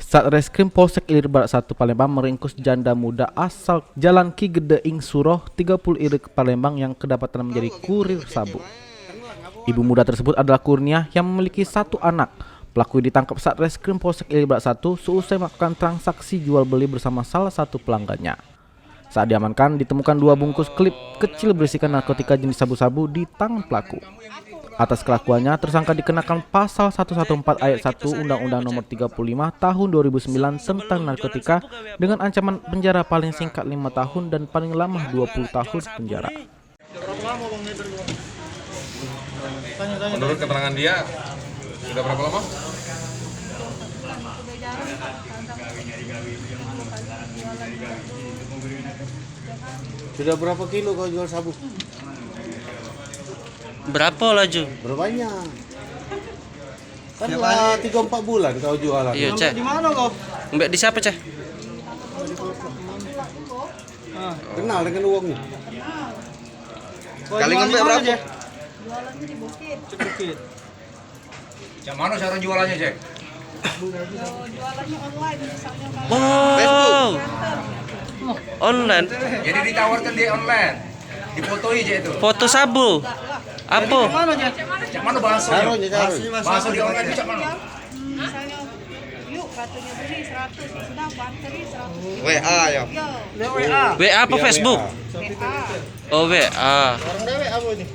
Satreskrim Polsek Ilir Barat 1 Palembang meringkus janda muda asal Jalan Ki Gede Ing Suroh 30 Ilir Palembang yang kedapatan menjadi kurir sabu. Ibu muda tersebut adalah Kurnia yang memiliki satu anak. Pelaku ditangkap Satreskrim Polsek Ilir Barat 1 seusai melakukan transaksi jual beli bersama salah satu pelanggannya. Saat diamankan, ditemukan 2 bungkus klip kecil berisikan narkotika jenis sabu-sabu di tangan pelaku. Atas kelakuannya, tersangka dikenakan pasal 114 ayat 1 Undang-Undang Nomor 35 Tahun 2009 tentang narkotika dengan ancaman penjara paling singkat 5 tahun dan paling lama 20 tahun penjara. Menurut keterangan dia, sudah berapa lama? Sudah berapa kilo kau jual sabu? Berapa laju? Berbanyak. Kan lah 3-4 bulan kau jualan. Iya, Ceh. Di mana kau? Mbak di siapa, Ceh? Kenal dengan uangnya. Kali ngambil berapa? Jualannya di Bukit. Di Bukit. Yang mana cara jualannya, Cek? Jualannya online misalnya kalau Wow. Online. Jadi ditawarkan di online, dipotoi aja itu. Foto sabu. Apa? Mana aja? Cak mana bahasanya? Taruhnya taruh. Bahasa di online itu cak mana? misalnya yuk katanya beli 100 sudah banteri 100. WA ya. Yo, WA. WA apa Facebook? WA. Oh, WA. Orang dewek apa ini?